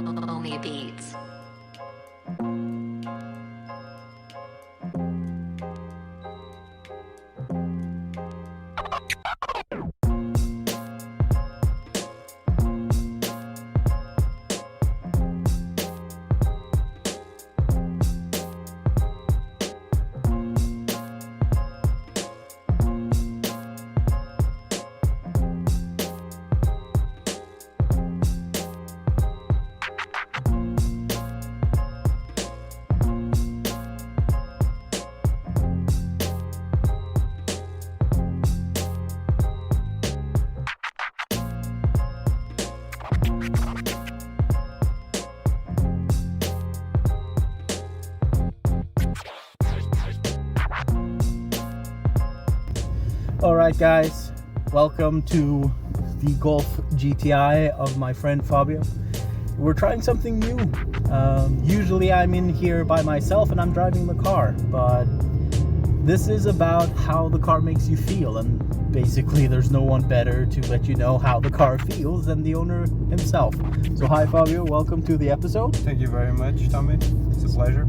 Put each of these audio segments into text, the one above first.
Only beats. Alright guys, welcome to the Golf GTI of my friend Fabio. We're trying something new. Usually I'm in here by myself and I'm driving the car, but this is about how the car makes you feel, and basically there's no one better to let you know how the car feels than the owner himself. So hi Fabio, welcome to the episode. Thank you very much, Tommy. It's a pleasure.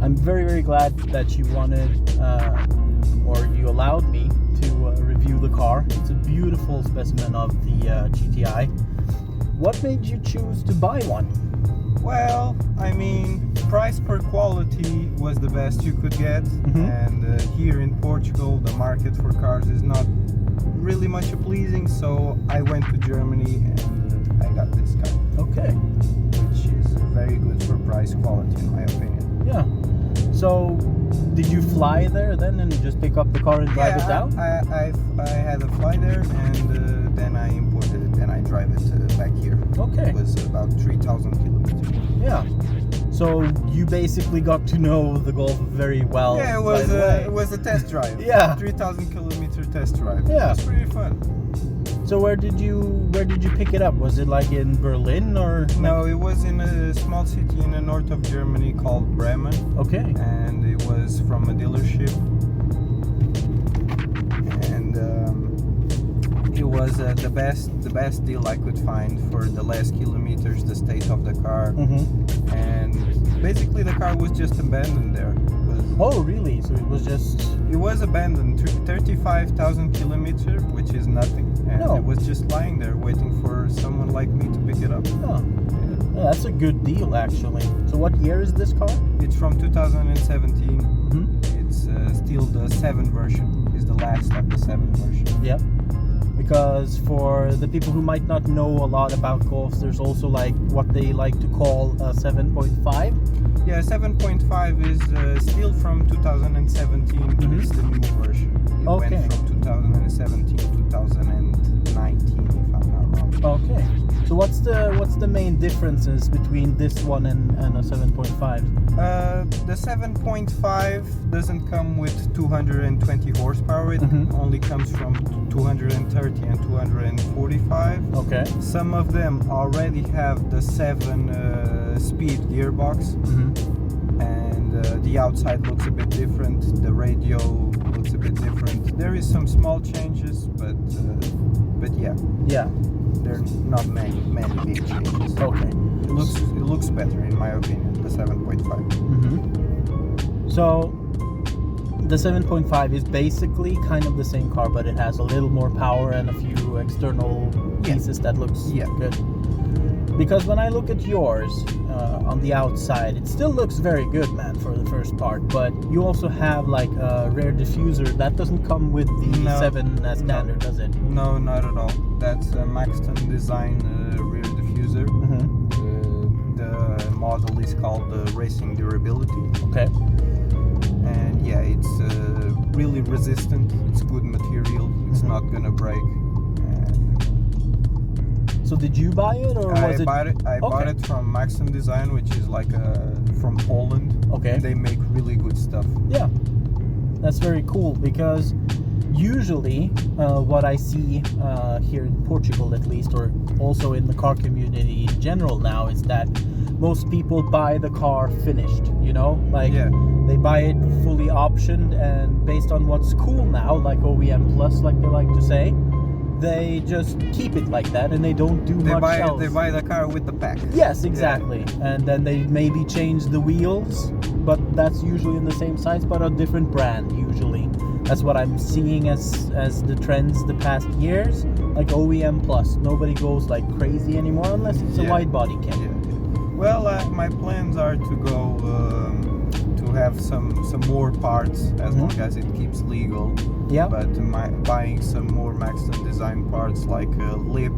I'm very glad that you wanted or you allowed me to review the car. It's a beautiful specimen of the GTI. What made you choose to buy one? Well, I mean, price per quality was the best you could get, and here in Portugal the market for cars is not really much pleasing, so I went to Germany and I got this car. Okay. Which is very good for price quality in my opinion. Yeah. So, did you fly there then and just pick up the car and drive it down? I had a fly there, and then I imported it and I drive it back here. Okay. It was about 3,000 kilometers. Yeah. So you basically got to know the Golf very well. Yeah, it was a test drive. Yeah. 3,000 kilometer test drive. Yeah. It was pretty fun. So where did you pick it up? Was it like in Berlin or? No, it was in a small city in the north of Germany called Bremen. Okay. And it was from a dealership. And it was the best deal I could find for the less kilometers, the state of the car. And basically the car was just abandoned there. Oh really? So it was just... It was abandoned, 35,000 kilometers, which is nothing. And it was just lying there waiting for someone like me to pick it up. Oh. Yeah, that's a good deal actually. So what year is this car? It's from 2017. It's still the 7 version. It's the last of the 7 version. Yeah. Because for the people who might not know a lot about Golfs, there's also like what they like to call a 7.5. Yeah, 7.5 is still from 2017, but it's the new version. It went from 2017 to 2019, if I'm not wrong. Okay. So what's the main differences between this one and a 7.5? The 7.5 doesn't come with 220 horsepower. It only comes from 230 and 245. Okay. Some of them already have the 7-speed gearbox, and the outside looks a bit different. The radio looks a bit different. There is some small changes, but yeah. Yeah. There are not many big changes. Okay. It looks better in my opinion, the 7.5. So the 7.5 is basically kind of the same car, but it has a little more power and a few external pieces that looks good. Because when I look at yours on the outside, it still looks very good, man, for the first part. But you also have like a rear diffuser that doesn't come with the 7 as standard, does it? No, not at all. That's a Maxton design rear diffuser. The model is called Racing Durability. Okay. And yeah, it's really resistant. It's good material. It's not gonna break. So did you buy it, or was it? I bought it from Maxton Design, which is like from Poland. Okay. They make really good stuff. Yeah, that's very cool, because usually what I see here in Portugal at least, or also in the car community in general now, is that most people buy the car finished, you know, like they buy it fully optioned, and based on what's cool now, like OEM plus, like they like to say, they just keep it like that and they don't do They much else. They buy the car with the pack. Yes, exactly. Yeah. And then they maybe change the wheels, but that's usually in the same size, but a different brand usually. That's what I'm seeing as the trends the past years, like OEM plus. Nobody goes like crazy anymore unless it's a wide body kit. Yeah. Well, my plans are to go to have some more parts as long as it keeps legal. Yeah. But buying some more Maxton design parts like lip,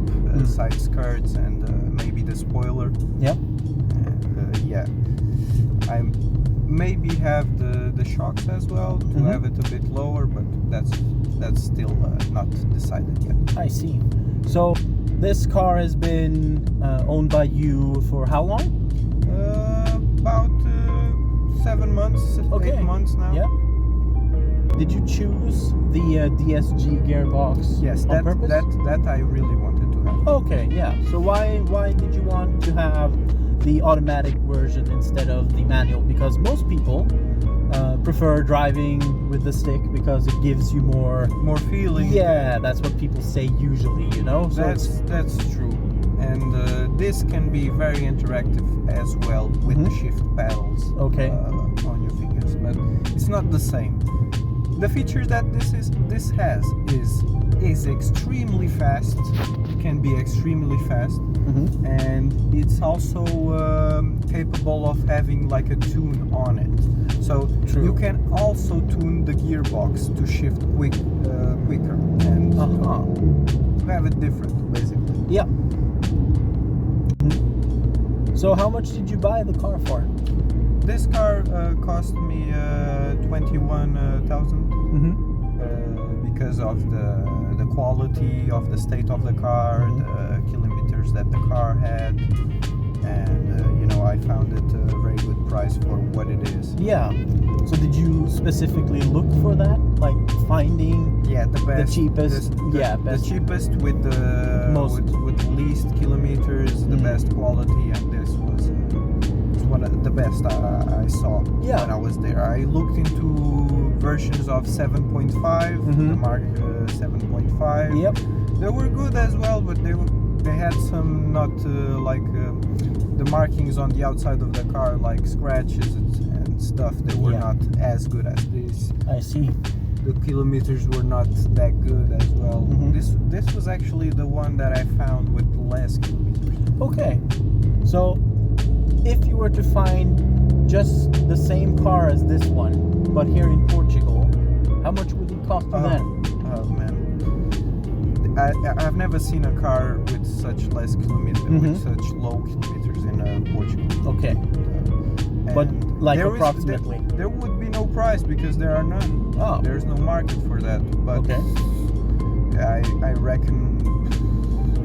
side skirts, and maybe the spoiler. Yeah. And, yeah. I maybe have the shocks as well to have it a bit lower, but that's still not decided yet. I see. So this car has been owned by you for how long? About 7 months, 8 months now. Yeah. Did you choose the DSG gearbox? Yes, on purpose? that I really wanted to have. Okay, yeah. So why did you want to have the automatic version instead of the manual? Because most people prefer driving with the stick because it gives you more feeling. Yeah, that's what people say usually, you know. So that's true, and this can be very interactive as well with the shift pedals. Okay. On your fingers, but it's not the same. The feature that this has is extremely fast. It can be extremely fast, and it's also capable of having like a tune on it. So you can also tune the gearbox to shift quicker and to have it different, basically. Yeah. So how much did you buy the car for? This car cost me 21,000 because of the quality of the state of the car, the kilometers that the car had, and you know, I found it a very good price for what it is. Yeah. So did you specifically look for that, like finding the cheapest? The cheapest with the with least kilometers, the best quality, and this was one of the best I saw when I was there. I looked into versions of 7.5, the Mark 7.5. Yep. They were good as well, but they had some not the markings on the outside of the car, like scratches and stuff. They were not as good as this. I see. The kilometers were not that good as well. This was actually the one that I found with less kilometers. Okay. So if you were to find just the same car as this one, but here in Portugal, how much would it cost you then? Oh man, I've never seen a car with such less kilometers, with such low kilometers in Portugal. Okay. But like approximately? There would be no price because there are none. Oh. There's no market for that. But I reckon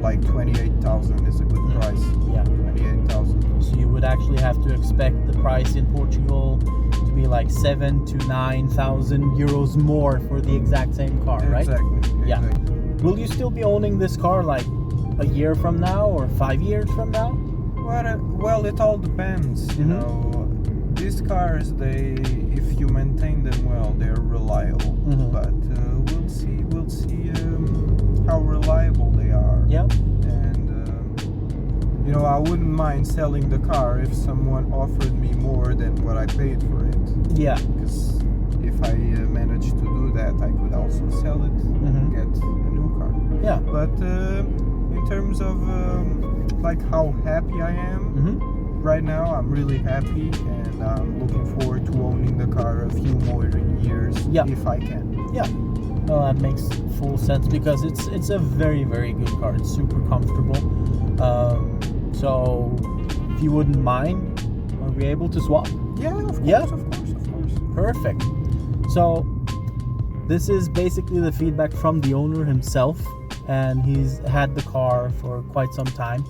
like 28,000 is a good price. Yeah. 28,000. So you would actually have to expect the price in Portugal to be like 7,000 to 9,000 euros more for the exact same car, right? Exactly. Yeah. Will you still be owning this car like a year from now or 5 years from now? Well, it all depends. You know, these cars, if you maintain them well, they're reliable. But we'll see how reliable they are. Yeah. And you know, I wouldn't mind selling the car if someone offered me more than what I paid for it. Yeah. Because if I managed to do that, I could also sell it and get a new car. Yeah. But in terms of like how happy I am right now, I'm really happy, and I'm looking forward to owning the car a few more years if I can. Yeah. Well, that makes full sense because it's a very, very good car. It's super comfortable. So if you wouldn't mind, are we able to swap? Yeah, of course. Perfect. So this is basically the feedback from the owner himself, and he's had the car for quite some time.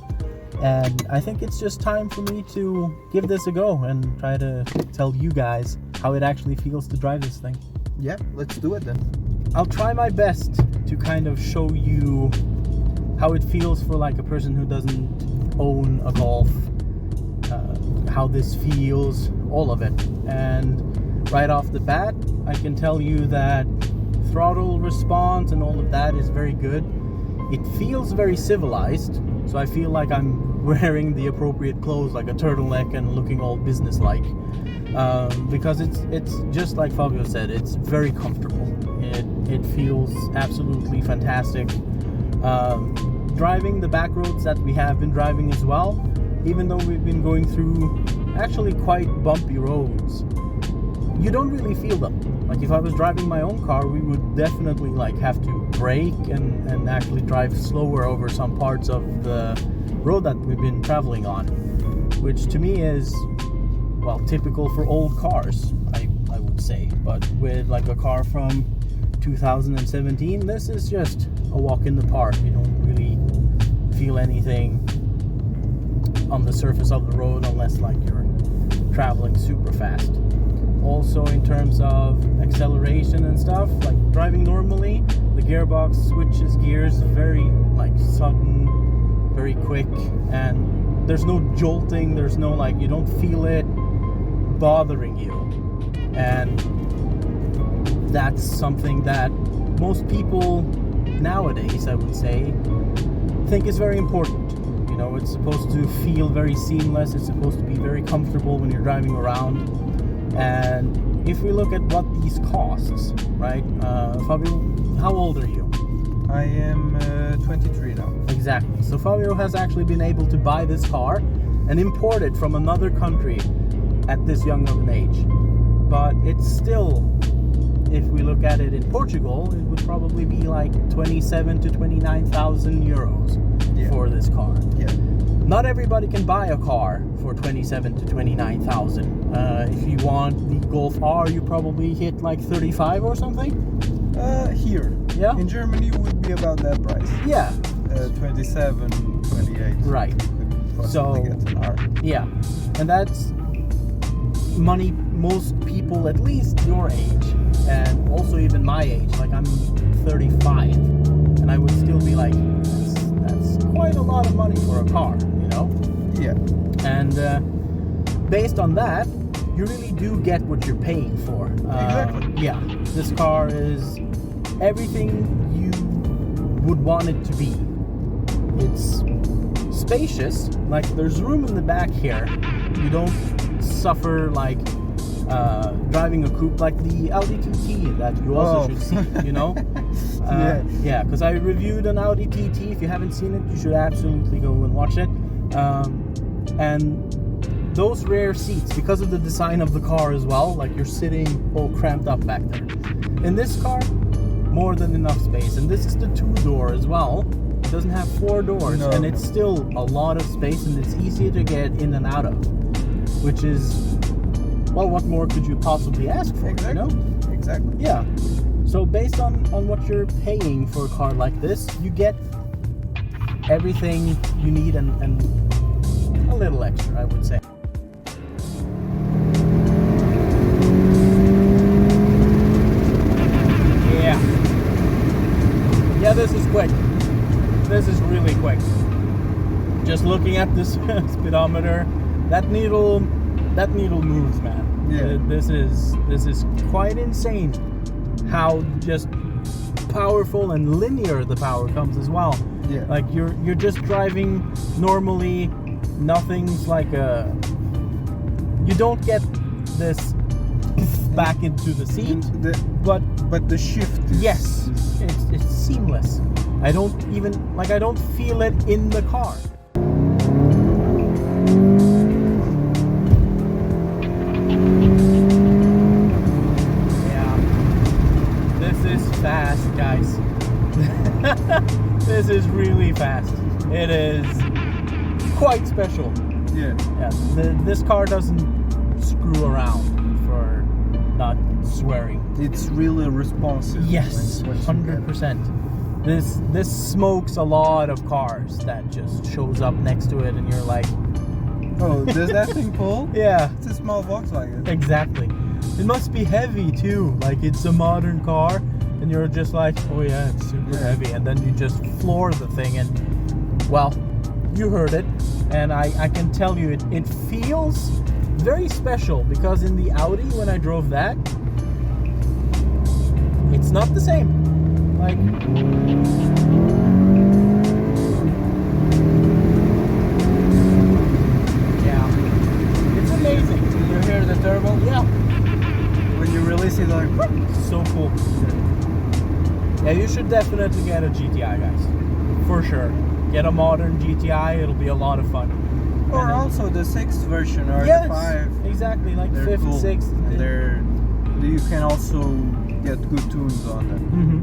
And I think it's just time for me to give this a go and try to tell you guys how it actually feels to drive this thing. Yeah, let's do it then. I'll try my best to kind of show you how it feels for like a person who doesn't own a Golf, how this feels, all of it. And right off the bat, I can tell you that throttle response and all of that is very good. It feels very civilized, so I feel like I'm wearing the appropriate clothes, like a turtleneck and looking all businesslike. Because it's just like Fabio said, it's very comfortable. It feels absolutely fantastic. Driving the back roads that we have been driving as well, even though we've been going through actually quite bumpy roads, you don't really feel them. Like if I was driving my own car, we would definitely like have to brake and actually drive slower over some parts of the road that we've been traveling on, which to me is, well, typical for old cars, I would say. But with like a car from 2017, this is just a walk in the park. You don't really feel anything on the surface of the road unless like you're traveling super fast. Also in terms of acceleration and stuff, like driving normally, the gearbox switches gears very like sudden, very quick, and there's no jolting, there's no like, you don't feel it bothering you. And that's something that most people nowadays, I would say, think is very important. You know, it's supposed to feel very seamless, it's supposed to be very comfortable when you're driving around. And if we look at what these costs, right? Fabio, how old are you? I am 23 now. Exactly. So Fabio has actually been able to buy this car and import it from another country at this young of an age. But it's still, if we look at it in Portugal, it would probably be like 27 to 29,000 euros for this car. Yeah. Not everybody can buy a car for 27 to 29,000. If you want the Golf R, you probably hit like 35 or something. Here. Yeah. In Germany, it would be about that price. Yeah. 27, 28. Right. So, get an R. yeah. And that's money most people, at least your age, and also even my age, like I'm 35, and I would still be like, that's quite a lot of money for a car, you know? Yeah. And based on that, you really do get what you're paying for. Exactly. Yeah, this car is everything you would want it to be. It's spacious, like there's room in the back here. You don't suffer like driving a coupe like the Audi TT that you also should see, you know? Yeah, because I reviewed an Audi TT. If you haven't seen it, you should absolutely go and watch it. And those rear seats, because of the design of the car as well, like you're sitting all cramped up back there. In this car, more than enough space. And this is the 2-door as well. It doesn't have 4 doors, and it's still a lot of space, and it's easy to get in and out of, which is, well, what more could you possibly ask for? Exactly. You know? Exactly. Yeah. So based on what you're paying for a car like this, you get everything you need and a little extra, I would say. Yeah, this is quick. This is really quick. Just looking at this speedometer, that needle moves, man. Yeah. This is quite insane how just powerful and linear the power comes as well. Yeah. Like you're just driving normally, nothing's like you don't get this back into the seat, but the shift is, yes, it's seamless. I don't feel it in the car. Yeah, this is fast, guys. This is really fast. It is quite special. Yeah. This car doesn't screw around, for not swearing. It's really responsive. Yes, 100%. This smokes a lot of cars that just shows up next to it, and you're like, oh, does that thing pull? Yeah, It's a small Volkswagen. exactly. It must be heavy too. Like it's a modern car, and you're just like, oh yeah, it's super heavy, and then you just floor the thing, and well, you heard it, and I can tell you it feels very special, because in the Audi, when I drove that, it's not the same. Like So cool. Yeah, you should definitely get a GTI, guys. For sure. Get a modern GTI, it'll be a lot of fun. Or then, also the 6th version or yes, the 5. Exactly, like they're 5th, cool. 6th. And you can also get good tunes on them.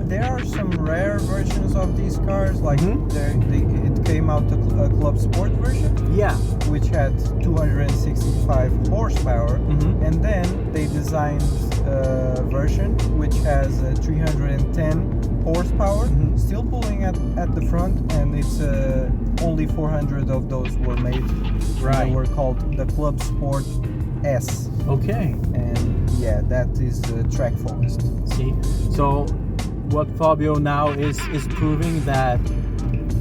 There are some rare versions of these cars, like it came out a Club Sport version, which had 265 horsepower, and then they designed a version which has 310 horsepower, still pulling at the front, and it's only 400 of those were made. Right. They were called the Club Sport S. Okay. And yeah, that is track focused. See, so what Fabio now is proving that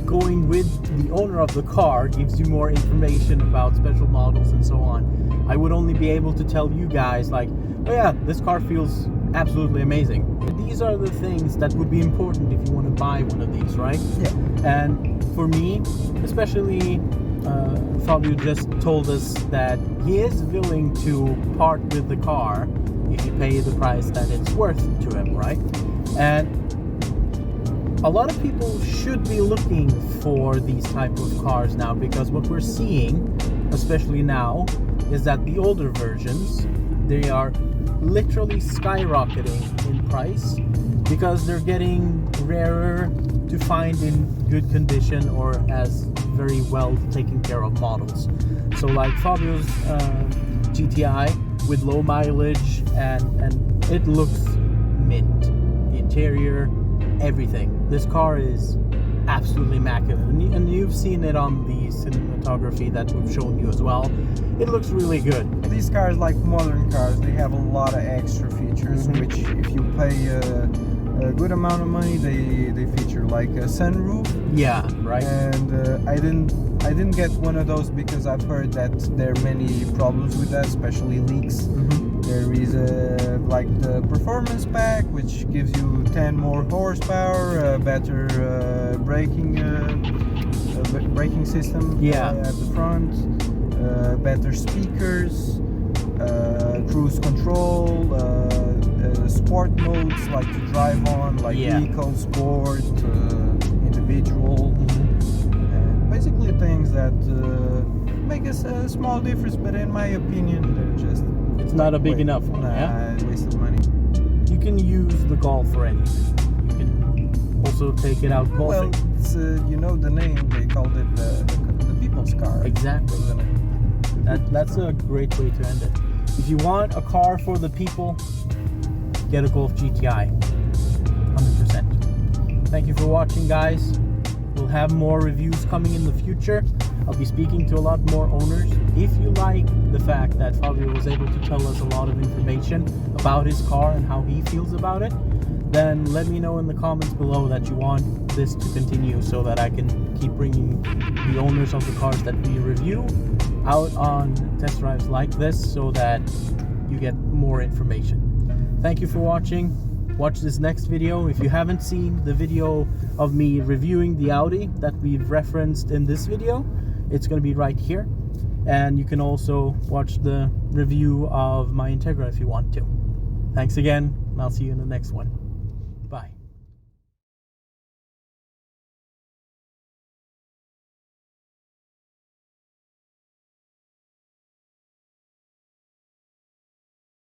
going with the owner of the car gives you more information about special models and so on. I would only be able to tell you guys like, oh yeah, this car feels absolutely amazing. These are the things that would be important if you want to buy one of these, right? Yeah. And for me, especially, Fabio just told us that he is willing to part with the car if you pay the price that it's worth to him, right? And a lot of people should be looking for these type of cars now, because what we're seeing, especially now, is that the older versions, they are literally skyrocketing in price because they're getting rarer to find in good condition or as very well taken care of models. So like Fabio's GTI with low mileage, and it looks mint. The interior, everything. This car is absolutely immaculate, and you've seen it on the cinematography that we've shown you as well. It looks really good. These cars, like modern cars, they have a lot of extra features, which if you pay a good amount of money, they feature, like a sunroof. Yeah, right. And I didn't get one of those because I've heard that there are many problems with that, especially leaks. There is like the performance pack, which gives you 10 more horsepower, better braking system at the front, better speakers, cruise control, sport modes like to drive on, like eco, sport, individual, and basically things that make a small difference, but in my opinion they're just... It's not a big enough one. Waste of money. You can use the Golf for anything. You can also take it out golfing. Well, it's, you know the name, they called it the people's car. Exactly. That's a great way to end it. If you want a car for the people, get a Golf GTI. 100%. Thank you for watching, guys. We'll have more reviews coming in the future. I'll be speaking to a lot more owners. If you like the fact that Fabio was able to tell us a lot of information about his car and how he feels about it, then let me know in the comments below that you want this to continue, so that I can keep bringing the owners of the cars that we review out on test drives like this, so that you get more information. Thank you for watching. Watch this next video. If you haven't seen the video of me reviewing the Audi that we've referenced in this video, it's going to be right here. And you can also watch the review of my Integra if you want to. Thanks again, and I'll see you in the next one.